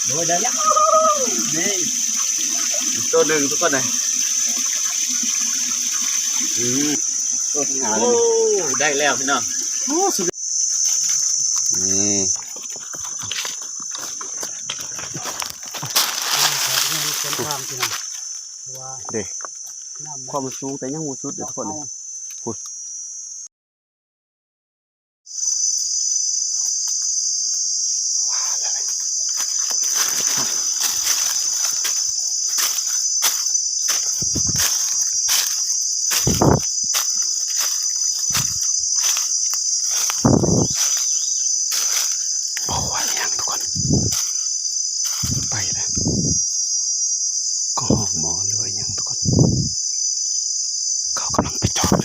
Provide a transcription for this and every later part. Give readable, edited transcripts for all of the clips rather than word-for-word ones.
โดยได้ยังนี่ตัวหนึ่งทุกคนเลยตัวที่หาเลยได้แล้วพี่น้องโอ้สุดนี่เด็กความสูงแต่ยังมูสุดเดี๋ยวทุกคนเลยพูดโอ้ยยังทุกคนไปแล้วก็ห้องหมอเลยยังทุกคนเขากำลังไปจอด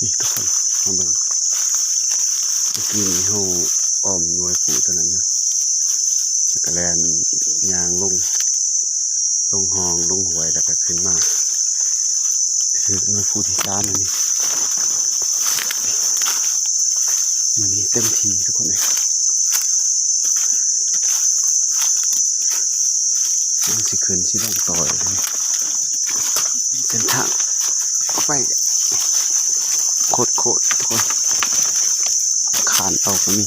นี่ทุกคนมาเบิ่งเมื่อกี้นี่เขาอ้อมหน่วยผูตัวนั้นนะแล้วก็แลนยางลงห้องลงหวยแล้วก็ขึ้นมาถือหน่วยผูที่3อันนี้มันนี้เต็มทีทุกคนเลยมันสิขึ้นสิลงต่อเลยเส้นทางไปโคตรทุกคนขานเอาก็มี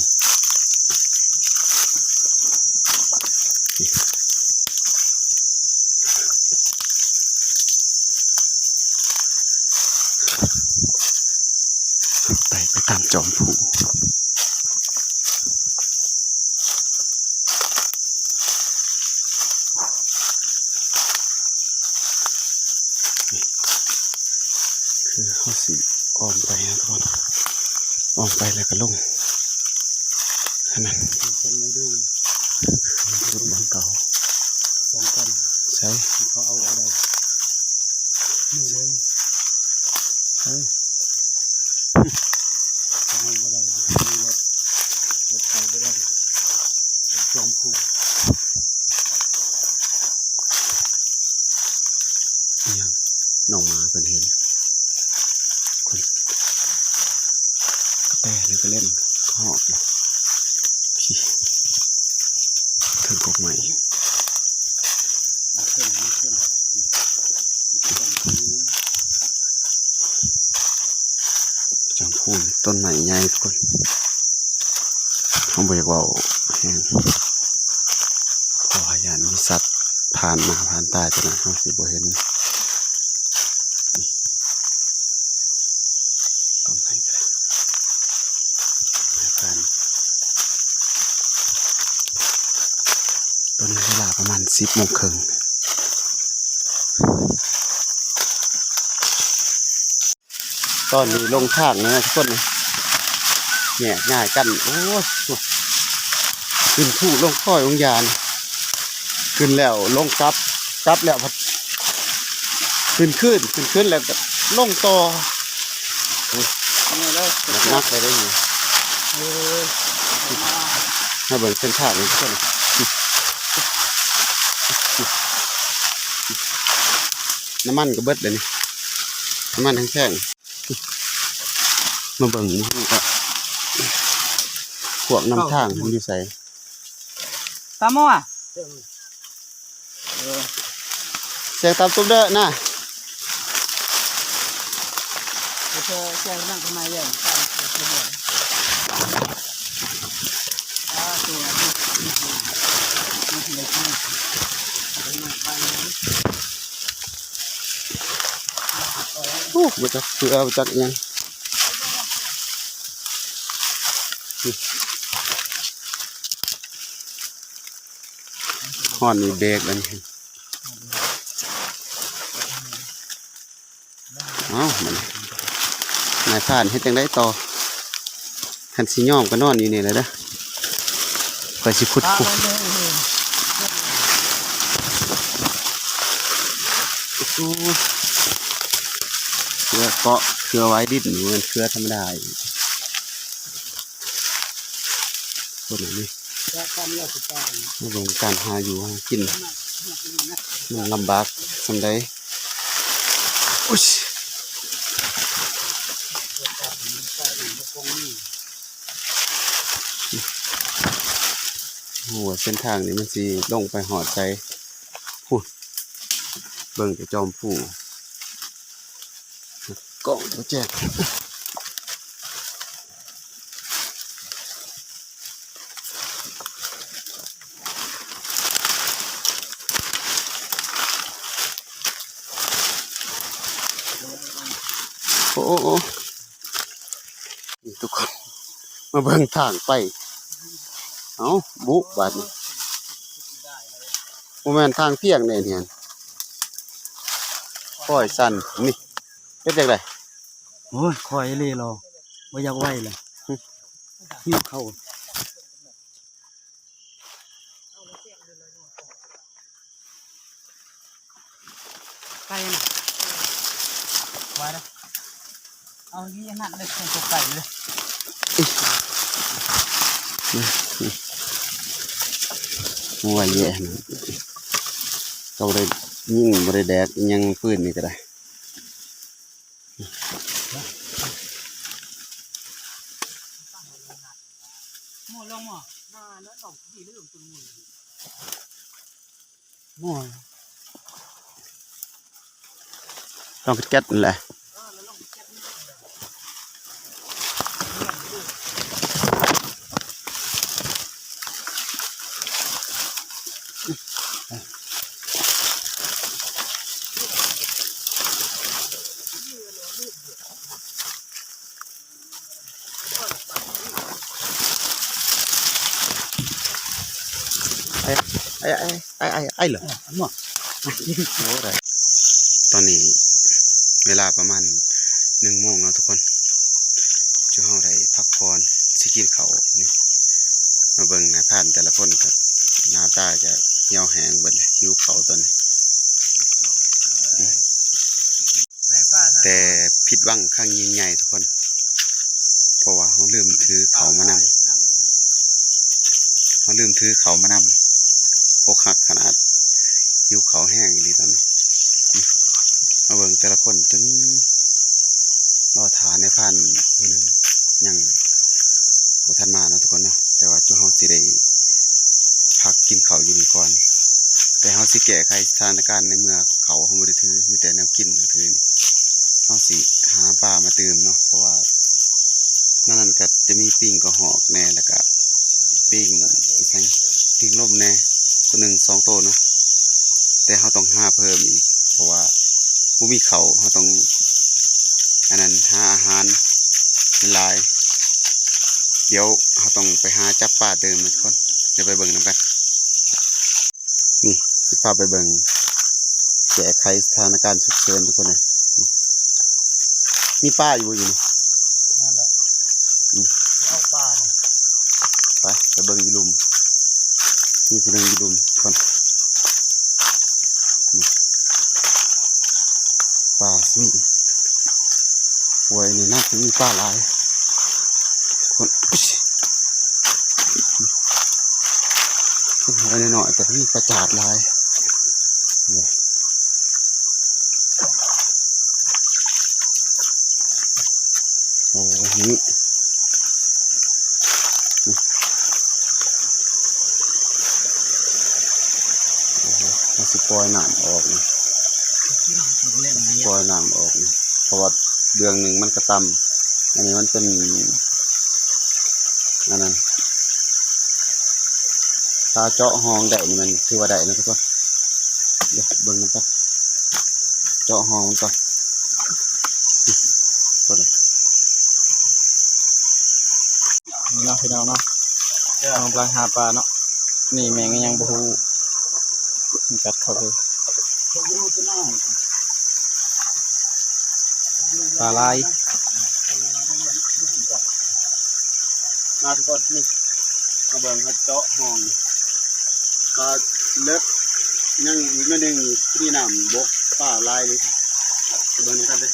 ไปตามจอมผูคือเขาสีอ้อมไปนะทุกคนอ้อมไปแล้วก็ลงอันนั้นรถบังเก่าใช่เขาเอาอะไรไม่เลยใช่เขาเอาอะไรมีรถไฟไม่ได้จอมผูยังน้องมาเป็นเห็นคนกระแตเลยก็เล่นก็หอบเลยพี่ถึงกบใหม่จอมพูนต้นใหม่ใหญ่ทุกคนเขาบอกว่าแห้งเพราะว่าอย่างมีสัตว์ผ่านมาผ่านตาจะนะเขาสิบ่เห็นต้นไหนก็ได้ผ่านตอนนี้เวลาประมาณ10 โมงครึ่งตอนนี้ลงทางนะทุกคนเนี่ยง่ายกันโอ้ขึ้นผู้ลงค่อยลงยานขึ้นแล้วลงกลับแล้วขึ้นแล้วก็ลงต่อนักไปได้อยู่ให้เบิ่งเส้นทางนี้ทุกคนน้ำมันก็เบิดเลยนี่น้ำมันทั้งแท่งมาเบิ่งนี่ก็พวกน้ำทางมันอยู่ใส่ตามอ่ะเสียงตามตุ้มเด้อนะเสียงนั่งทำไมเนี่ยบ่จักเสือบ่จักยังฮอนนี่เบรกแล้วนี่มันนายผ่านเฮ็ดจังได๋ต่อ คันสิย่อมก็นอนอยู่นี่แหละเด้อข่อยสิขุด ปลา ขุด ไว้เลย เชือเกาะเชือไว้ดินอยู่มันเชือธรรมดาอยู่คนนี้ จะทำแล้วสุดท้าย มาลงการหาอยู่หากินมันลำบากสำใดอุ๊ยโหัวเส้นทางนี้มันสิลงไปหอดใจพูดเบิ่งแต่จอมผู้กล้องตัวแจกโอ้โอ้นี่ทุกคนมาเบิ่งทางไปเอาบุบาดนี้โมเมนทางเพียงเนี่ยเห็นค่อยสั่นนี่เป็นจังได โอ้ยคอยเลยรอไม่อยากไหวเลยหิวเข้าไก่น่ะไว้แล้วเอาที่นั่นเลยเป็นตัวไก่เลย มัวแย่นะเขาได้ยิ่งบริแดกอิหยังปืนนี่ก็ได้หม้อลงหม้อมาแล้วหลงที่เรื่องตัวมุน มัวต้องแก๊สนั่นแหละไอ้เหรอ หม้อ โอ้ไรตอนนี้เวลาประมาณ1 โมงแล้วทุกคนจะเฮาได้พักผ่อนสิกินข้าวนี่มาเบิ่งนายผ่านแต่ละคนกับหน้าตาจะเหี่ยวแห้งเบิดเลยหิวข้าวตอนนี้แต่ผิดหวังครั้งยิ่งใหญ่ทุกคน เพราะว่าเขาลืมถือเขามานำอกหักขนาดหิวเขาแห้งอีหลีตอนนี้มาเบิ่งแต่ละคนจนรอถาในผ่านผู้หนึ่งยังบ่ทันมาเนาะทุกคนเนาะแต่ว่าจุเฮาสิได้พักกินข้าวอยู่นี่ก่อนแต่เฮาสิแก้ไขสถานการณ์ในเมื่อเขาเฮาบ่ได้ถือมีแต่แนวกินถือนี่เฮาสิหาปลามาตื่มเนาะเพราะว่านั่นก็จะมีปิ้งกระหอกแน่แล้วก็ปิ้งอีสังปิ้งลมแน่ตัวหนึ่ง2 ตัวเนาะแต่เฮาต้องหาเพิ่มอีกเพราะว่าบ่มีเขาเฮาต้องอันนั้นหาอาหารหลายเดี๋ยวเราต้องไปหาจับปลาเดิมทุกคนเดี๋ยวไปเบิ่งนำกันนี่สิพาไปเบิ่งแก้ไขสถานการณ์ฉุกเฉินทุกคนเลยมีป้าอยู่นี่ นั่นแหละเอาปลาเนี่ย ไปเบิ่งยีลุมนี่คือเรื่องยีลุมคนป้าสิหวยนี่น่าจะมีป้าหลายคนหวยหน่อยแต่มีประจาดหลายเนี่ยโอ้นี่มันสิปล่อยน้ำออกนี่ปล่อยน้ำออกนี่เพราะว่าเดือนหนึ่งมันกระตำอันนี้มันเป็นอันนั้นถ้าเจาะห้องได้นี่มันถือว่าได้นะทุกคนเดี๋ยวเบิ่งมันก่อนเจาะห้องมันก่อนก็ได้ นี่เนาะพี่น้องเนาะเอาปลาหาปลาเนาะนี่แมงยังบ่ฮู้กัดเข้าไปปลาลาย มาทุกคนนี่มาเบิ่งเขาเจาะห้องก็เลิกยังอีกนิดนึงที่น้ำบกป่าลายเลยไปเบิ่งนี่กันเลย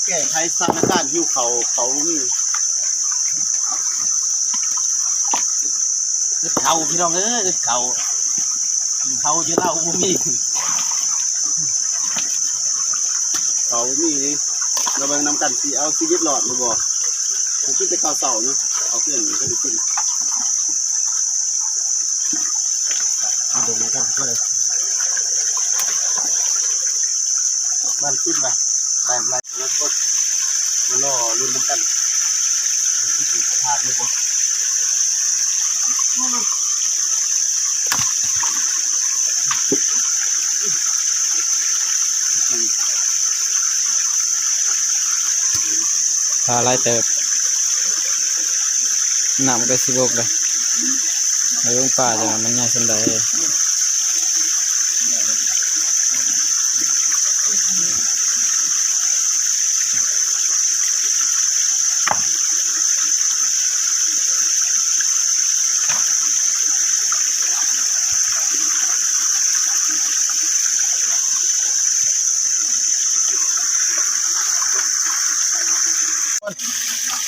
แก้ไขสถานการณ์หิวเขานี่ อึดเข่าพี่น้องเอ้ยอึดเข่าจะเล่าบ่มี เขามีนี่เราเบิ่งนำกันสิเอาชีวิตรอดมาบ่ผมคิดแต่ข้าวเสาเนาะเอาเพื่อนก็ได้กิน มาดูกันก็เลย บ้านขึ้นไปได้ไรแล้วก็มารอรุ่นนำกันที่ถูกพาดเลยบ่ปลาหลายเติบน้ำก็สิบกเลยเอาลงป่าจะมันใหญ่สันใด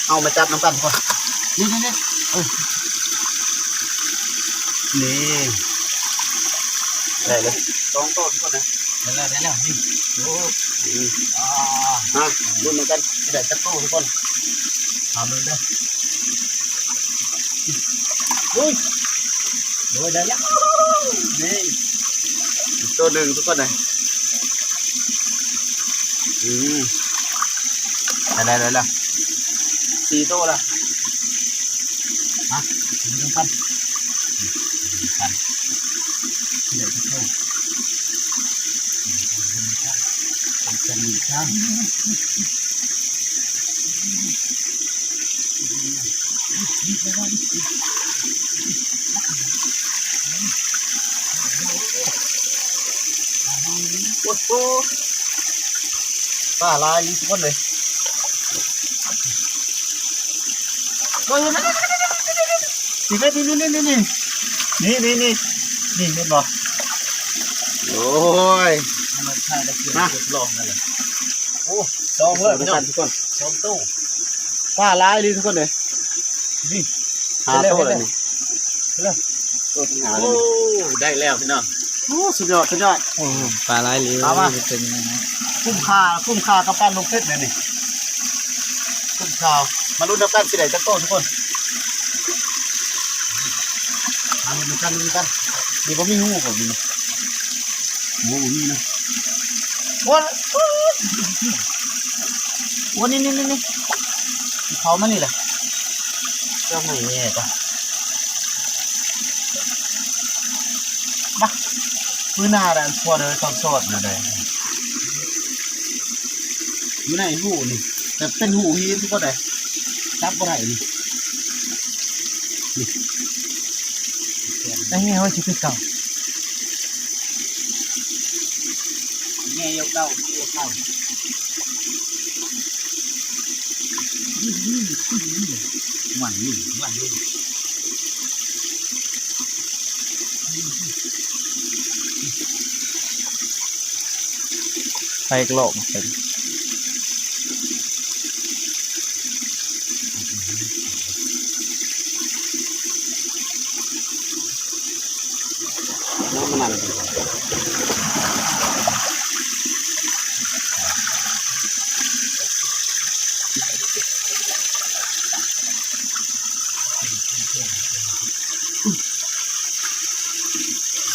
เอามาจับน้ำกันก่อนนี่ ได้เลย2ต้นก่อนนะ ได้แล้วนี่โอ้รุ่นนำกันได้จักตู้ทุกคน เอาเลยเด้อ อุ้ย โดยได้แล้ว นี่ตัวหนึ่งทุกคนเลยได้แล้ว4ตัวละ นี่ต้องปั้นปั้นเดี๋ยวจะเข้าจะมีจ้าง โอ้โหป้าลายทุกคนเลยนี่เห็นบ่โอ้ย มันใช่ได้เกี่ยวกับลองนั่นแหละโอ้สอง เอ เลย อ พี่น้อง ทุกคน สองตู้ ป้าลายทุกคนเลย นี่ หาตัวเลยนี่ เริ่ม ตัวทั้งหาเล โอ้ ย ได้แล้วพี่น้อง โอ้สุดยอด โอ้ปลาหลายเหลว เอามา เป็นยังไงนะ คุ้มค่ากับการลงเพชรเนี่ยนี่คุ้มค่ามาลุ้นนับกันสิได้จักโตทุกคนมาลุ้นกันนี่บ่มีหูบ่มีหูบ่มีนะวันนี้เขามานี่แหละ เจ้าหมูเนี่ยจ้ะ พื้นหน้าแดนพอเลยต้องสดนะเด้อยู่ในหูนี่แต่เป็นหูฮีนทุกคนเลยจับบ่ได้นี่ ได้เงี้ยว่าชีวิตเก่าเงี้ยเก่าหวานนี่ ไปกโลกเป็น น้ำมันนั่น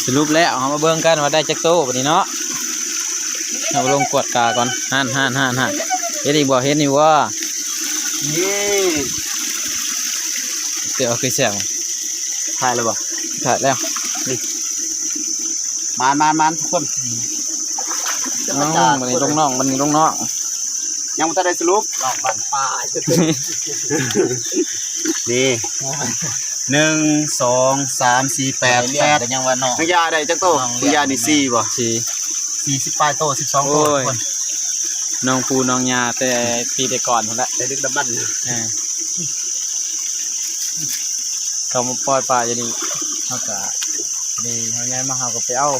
สรุปแล้วเอามาเบิ่งกันว่าได้จักโตบัดนี้เนาะเอาลงกวดกาก่อนห่านเฮ็ดอีกบ่เฮ็ดนี่บ่ นี่ เดี๋ยวเอาคือแซง ถ่ายเลยบ่ ขาดแล้ว มันทุกคน น้องบัดนี้ลงน้องบัดนี้ลงน้อง ยังบ่ทันได้สรุป ลองบ้านป่า นี่1 2 3 4 8 แต่ยังว่าน้อง นักยาได้จักโตนักยานี่4บ่ สี่ 40ปลายโต12โตทุกคน น้องปูน้องยาแต่ปีแต่ก่อนพุ่นละ แต่ดึกดำบรรพ์ เออเขามาปล่อยปลาอย่างนี้เขาก็นี่เขาย้ายมาเขาก็ไปเอา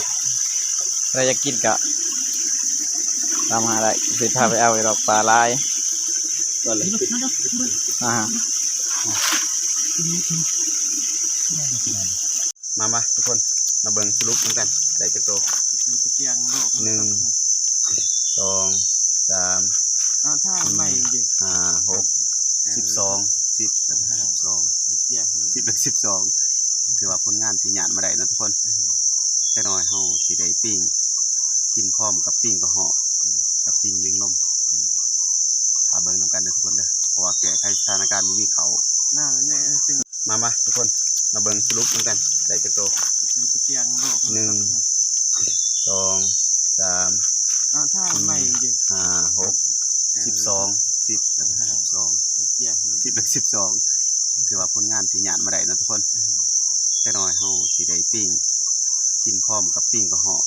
อะไรจะกินกะตามหาได้สิพาไปเอาไอ้ดอกปลาลาย ตอนเลย อ่า มาทุกคนมาเบิ่งสรุปกันได้จักโตหนึ่งสองสาม ถ้าไม่ดิ ห้าหก12 10แล้วก็12 10แล้วก็12ถือว่าผลงานที่หยาดมาได้นะทุกคนจักหน่อยเฮาสิได้ปิ้งกินพร้อมกับปิ้งกระเหาะกับปิ้งลิงลมถ้าเบิ่งนำกันเด้อทุกคนเด้อเพราะว่าแก้ไขสถานการณ์บ่มีเขาว หน้าเนี่ยตึง มาทุกคนมาเบิ่งสรุปกันได้จักโต เตียงโลก หนึ่งสองสาม ถ้าไม่ดิ ห้าหก10แล้วก็12 เตียง 10แล้วก็12ถือว่าผลงานที่หยาดมาได้นะทุกคนจักหน่อยเฮาสิได้ปิ้งกินพร้อมกับปิ้งกระเหาะ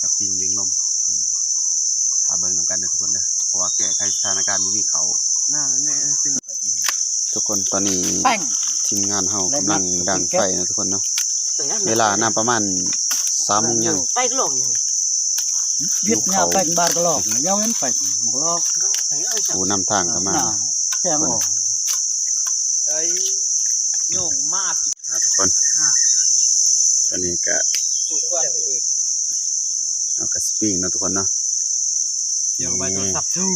กับปิ้งลิงลมถ้าเบิ่งนำกันเด้อทุกคนเด้อเพราะว่าแก้ไขสถานการณ์บ่มีเขาว หน้าเนี่ยตึง ทุกคนตอนนี้ แป้ง ทีมงานเฮากำลังดังไฟนะทุกคนเนาะเวลาน่าประมาณ3 โมงยัง ไปกลง Viết nhà cạnh ba cái lọc nhau đến phải một lọc ผู้นำทางก็มา xem ổ đấy nhung mát ทุกคนตอนนี้ก็ quan thì bự เอากระสปิ้งเนาะทุกคนเนาะ nhiều bài tôi sập thu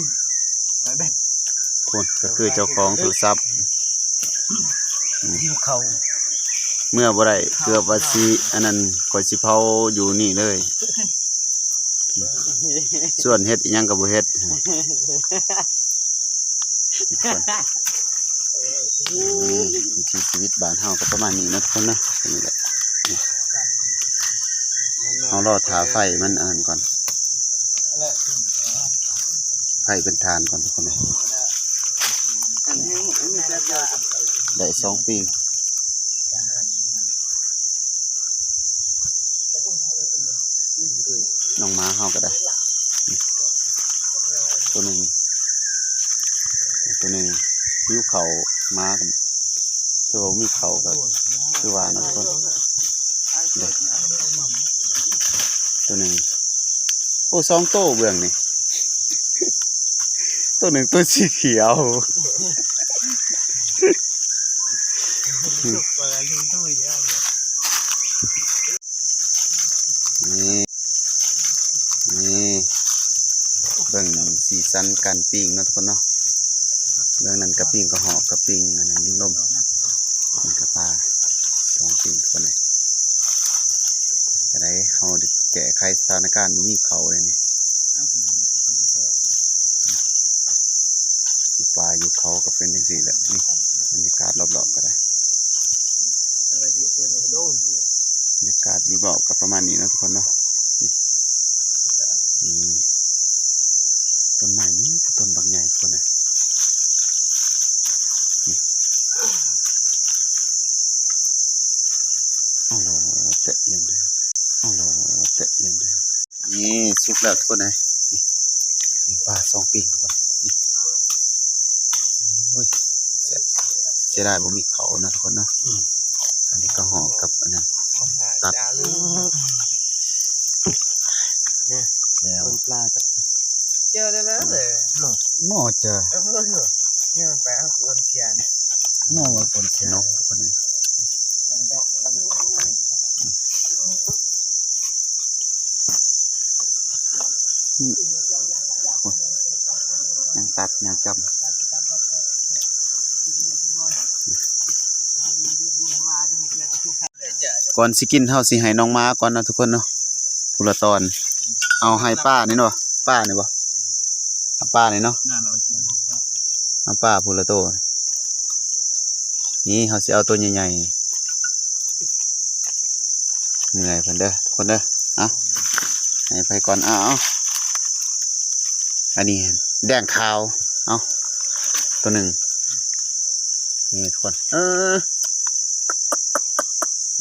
nói bẹt ทุกคนก็คือเจ้าของโทรศัพท์ nhiều khẩu เมื่อบ่ได้เกือบว่าสิอันนั้นข่อยสิเผาอยู่นี่เลย ส่วนเฮ็ดอีหยังก็บ่เฮ็ดทุกคนวิถีชีวิตบ้านเฮาก็ประมาณนี้เนาะทุกคนเนาะนี่แหละเฮารอท่าไฟมันอันนั้นก่อนไฟเป็นฐานก่อนทุกคนเนาะได้2 ปีน้องหมาเฮาก็ได้ตัวหนึ่งหิวเขามากันคือว่ามีเขาก็คือว่านะทุกคนเด็กตัวหนึ่งโอ้2 โตเบื้องนี่ ตัวหนึ่งตัวสีเขียวนี่เบิ่งสีสันการปิ้งเนาะทุกคนเนาะเรื่องนั้นกระปิ้งกระหอกกระปิ้งอันนั้นดิ้งลมมันกระปลา2 ปิ้งทุกคนเลยจะได้เฮาแก้ไขสถานการณ์บ่มีเขาเลยนี่อยู่ป่าอยู่เขาก็เป็นจังซี่แหละนี่บรรยากาศรอบๆก็ได้บรรยากาศรอบๆก็ประมาณนี้เนาะทุกคนเนาะต้นไม้นี่ต้นบางใหญ่ทุกคนเลยนี่เอาล่ะเตะยันเลยนี่สุกแล้วทุกคนเลยนี่ปลา2 ปีทุกคนนี่โอ้ยเสียดายบ่มีเขานะทุกคนเนาะอันนี้ก็ห่อกับอันนั้นตัดแล้ว ปลาจับเจอได้แล้วเลยหม้อเจอนี่มันแปลว่าคนเชียนหม้อว่าคนเชียน นกทุกคนเลยยังตัดยังจำก่อนสิกินเฮาสิให้น้องม้าก่อนนะทุกคนเนาะผู้ละตอนเอาให้ป้านี่เนาะป้านี่บ่เอาป้านี่เนาะเอาป้าผู้ละโตนี่เฮาสิเอาตัวใหญ่ๆเหนื่อยเพิ่นเด้อทุกคนเด้อเอาให้ไปก่อนเอาอันนี้แดงขาวเอาตัวหนึ่งนี่ทุกคนเอ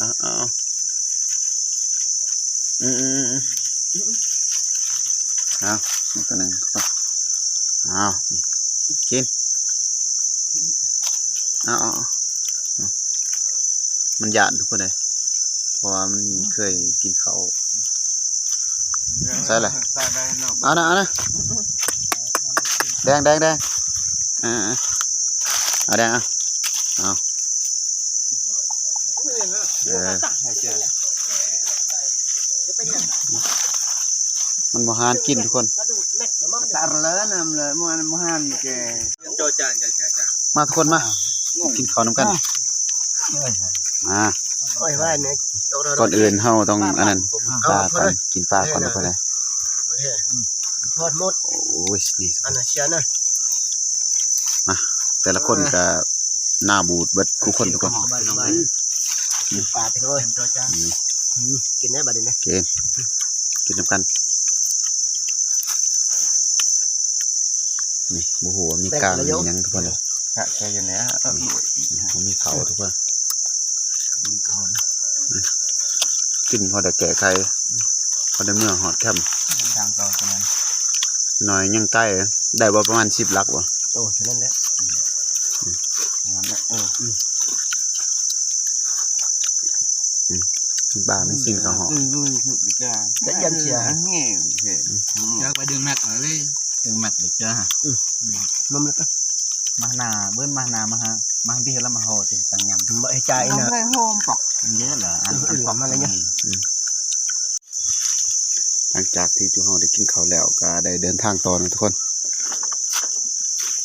าเอานี่ตัวหนึ่งทุกคน เอากินเอามันหยาดทุกคนเลยเพราะว่ามันเคยกินเขาใช่เลยเอานะแดงเอาแดงเอามันบ่หานกินทุกคน ตาเลยนำเลยมันหันแกโจจานมาทุกคนมากินข้าวน้ำกันโอ้ยว่าเนี่ยก่อนอื่นเฮาต้องอันนั้นปลาก่อนกินปลาก่อนทุกคนเลย ทอดหมดโอ้ยนี่ อันนั้นเชียนะ มาแต่ละคนก็หน้าบูดเบิดคู่คนทุกคน ปลาไปเลยโจจานกินได้บัดนี้นะกินน้ำกันนี่โอ้โหมีกลางมียังทุกคนเลย แค่อยู่เนี้ย มีเขาทุกคนมีเขากินพอได้แก่ไข่พอได้เมื่อหอดแคม ทางต่อประมาณ หน่อยยังใกล้ได้ว่าประมาณ10 ลักวะ โอ้เท่านั้นแหละมีบ้าไม่สิ้นกระหอบ ได้ยันเชียอยากไปดึงแม็กเลยดึงแม็กเด็กเจ้ามันแล้วก็มาหนาเบิ้ลมาหนามาฮะมาพี่แล้วมาโหดตังยำ ไม่ใจนะ โฮมปอกเยอะเหรออันปอกอะไรเงี้ย หลังจากที่จูเฮาได้กินข้าวแล้วก็ได้เดินทางต่อนะทุกคน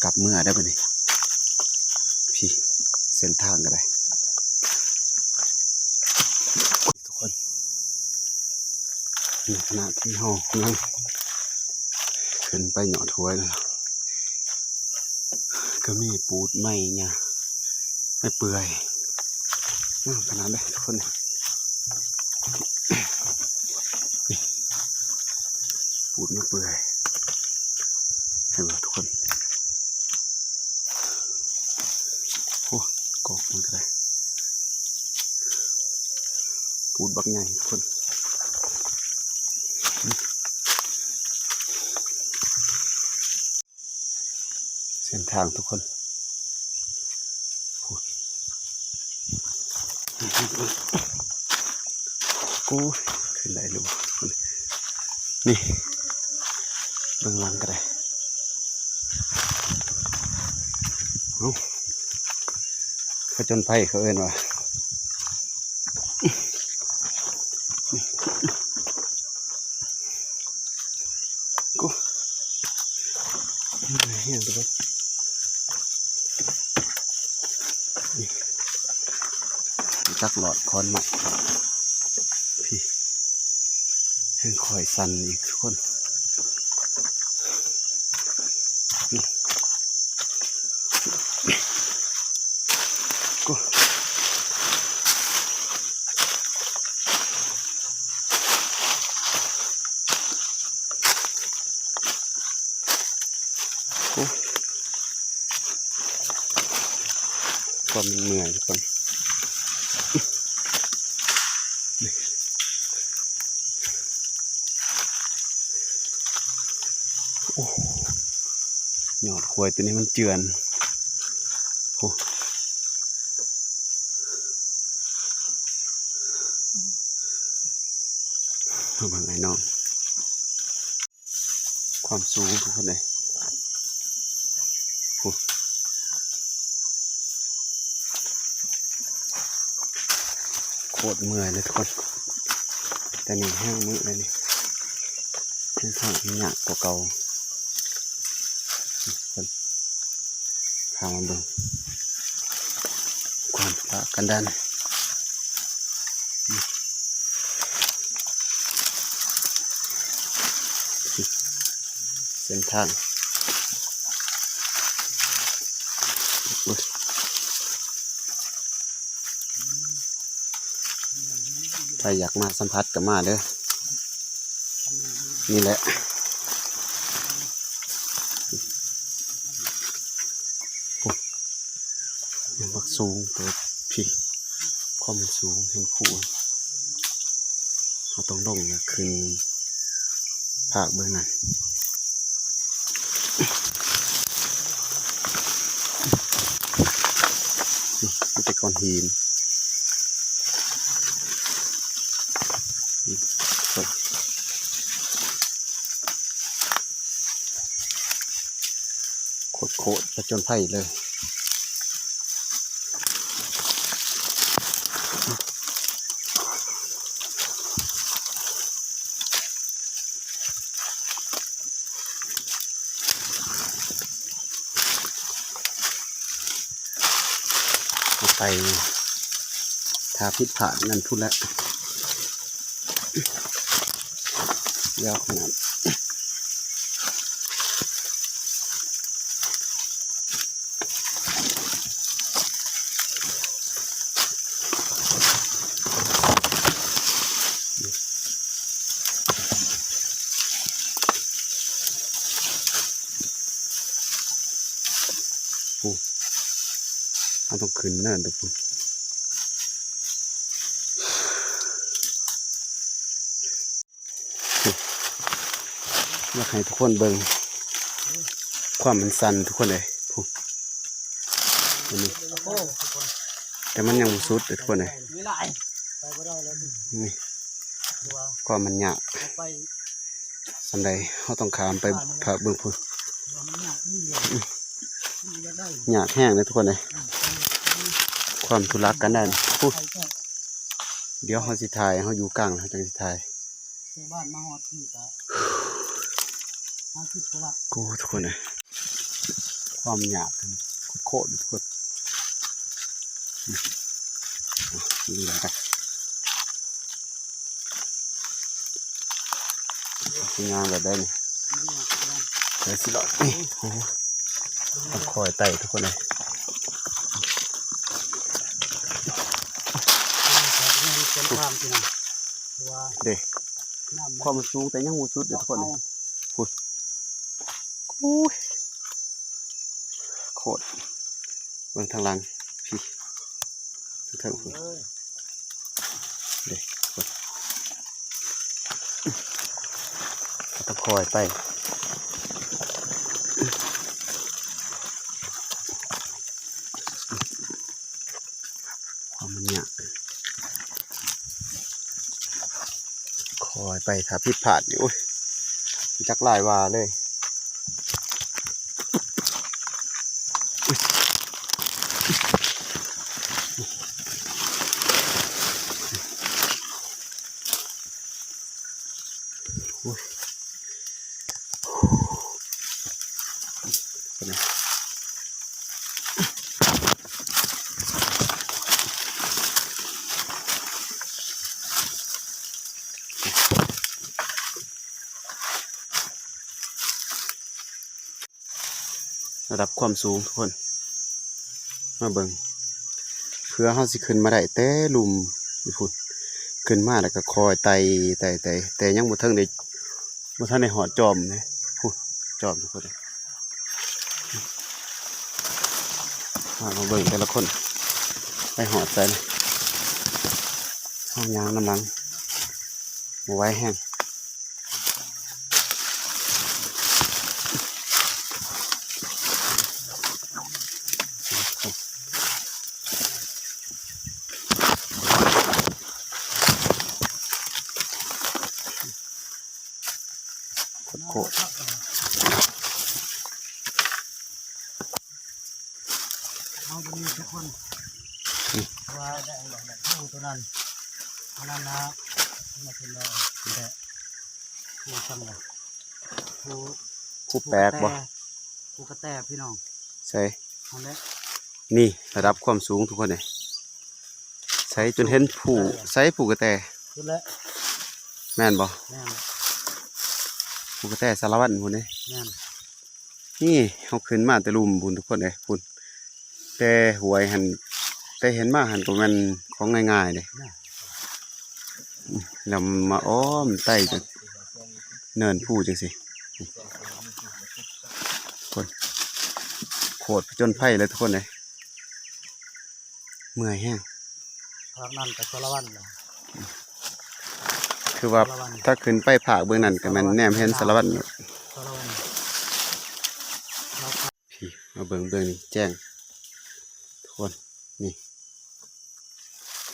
กลับเมื่อได้ปะนี่พี่เส้นทางก็ได้ทุกคนในขณะที่เฮากำลังขึ้นไปเหยาะถ้วยนะก็มีปูดไม่เนี่ยไม่เปื่อยขนาดได้ทุกคนปูดไม่เปื่อยให้ดูทุกคนโอ้กอกมันก็ได้ปูดบักใหญ่ทุกคนเส้นทางทุกคนกูขึ้นได้หรือเปล่านี่เบื้องหลังก็ได้เขาจนไผ่เขาเอิ้นว่ากูเฮียนทุกคนจักหลอดคอนใหม่พี่ให้คอยสั่นอีกทุกคนกูความเหนื่อยทุกคนหยอดขวายตัวนี้มันเจือนโอ้บางไอ้น้องความสูงทุกคนเลยโอ้โคตรเมื่อยเลยทุกคนแต่นี่แห้งมืดเลยนี่แห้งข้างหนักกว่าเก่าพามาดูความปะกันดันเส้นทางถ้าอยากมาสัมผัสกับมาเด้อนี่แหละยังบักสูงตัวพี่ความมันสูงเห็นผู้เราต้องลงขึ้นภาคเบื้องนั้น อนหินโคตรผจญภัยเลยไปถ้าพิษผ่านนั่นพูดแล้วยาวขนาดเราต้องขึ้นเนินทุกคนอยากให้ทุกคนเบิ่งความมันสั่นทุกคนเลยพูดนี่แต่มันยังบ่สุดเลยทุกคนเลยนี่ความมันยากสำใดเขาต้องขามไปผ่าเบิ่งพูดยากแห้งเลยทุกคนเลยความทุลักกันได้พูดเดี๋ยวเขาสิถ่ายเขาอยู่กลางเขาจะสิถ่ายกูทุกคนเลยความยากกันโคตรทุกคนนี่แหละครับงานแบบได้เนี่ยเดี๋ยวสิหลอดนี่โอ้ต้องคอยไต่ทุกคนเลยเด็กความสูงแต่ยังมูสุดเดี๋ยวทุกคนเลยพูดโคตรเบื้องทางหลังพี่เถิงคุณเด็กต้องคอยไต่ความมันยากคอยไปถ้าผิดพลาดอยู่จักหลายวาเลยระดับความสูงทุกคนมาเบิ่งเพื่อเขาสิขึ้นมาได้แต่ลุมนี่พุ่นขึ้นมาแล้วก็คอยไต่แต่ยังบ่ทันได้หอดจอมเลยพุ่นจอมทุกคนเลยมาเบิ่งแต่ละคนไปหอดใส่เลยห้องยางน้ำหลังบ่ไหวแห้งโคตรเอาไปนี่ทุกคนว่าได้ผู้ตัวนั้นอันนั้นนะมาเป็นเราแต่ผู้ทำอะไรผู้แปลกบ่ผู้กระแตพี่น้องใช่นี่ระดับความสูงทุกคนเลยใช้จนเห็นผู้กระแตแม่นบ่ผู้กระแตสารวัตรพุ่นเลยนี่เขาขึ้นมาแต่ลุมบุญทุกคนเลยพุ่นแต่หวยหันแต่เห็นมาหันก็มันของง่ายๆเลยแล้วมาอ้อมไต่จากเนินผู้จังสิคนโคตรผจญภัยเลยทุกคนเลยเมื่อยแห้งทางนั้นกับสารวัตรเลยคือว่าถ้าขึ้นไปผากเบื้องนั้นก็มันแนมเห็นสารวัตรพี่มาเบื้องนี้แจ้งทุกคนนี่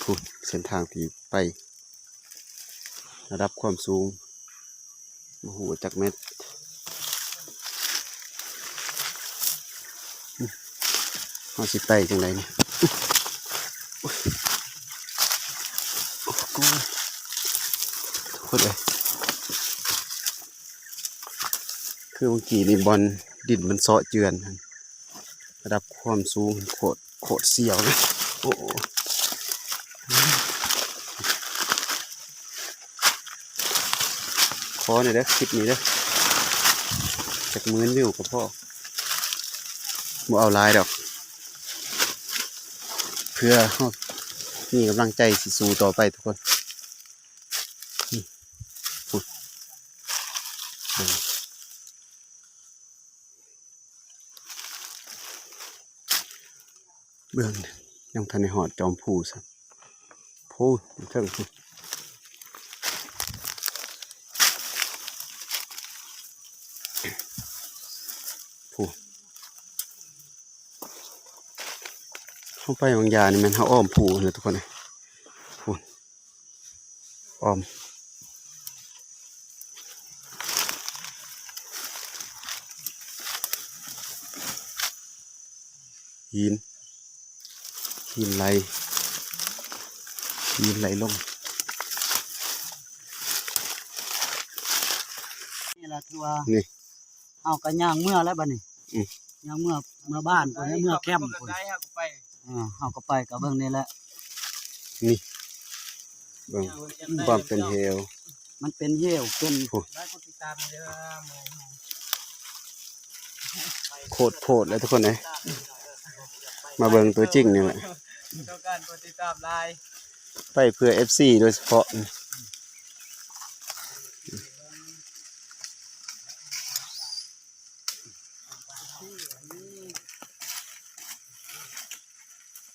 พูดเส้นทางที่ไประดับความสูงโอ้โหจักเม็ดเอาสิไต่จังไรเนี่ยโอ้โหทุกคนเลยคือเมื่อกี้นี่บอลดินมันเซาะเจือนระดับความสูงโคตรเสียวเลยโอ้โหขอหน่อยเด้อคลิปนี้เด้อจาก10,000 วิวกับพ่อบ่เอาหลายดอกเพื่อเรามีกำลังใจสิสู้ต่อไปทุกคนนี่พูดเบื้องยังทันในหอดจอมผูสักพูดเทิงพูดพูดเข้าไปบางอย่างนี่มันเขาอ้อมผูเลยทุกคนเลยพูดอ้อมหินไหลลง นี่แหละคือว่า นี่ เอากระย่างเมื่อแล้วบัดนี้ อืม ย่างเมื่อบ้านคนนี้เมื่อแคมป์คนเอาก็ไปกับเบิ่งนี่แหละ นี่เบิ่งความเป็นเหว มันเป็นเหวเป็น โคตรโพดเลยทุกคนเลยมาเบิ่งตัวจริงนี่แหละ ต้องการกดติดตามไลน์ ไปเพื่อ FC โดยเฉพาะ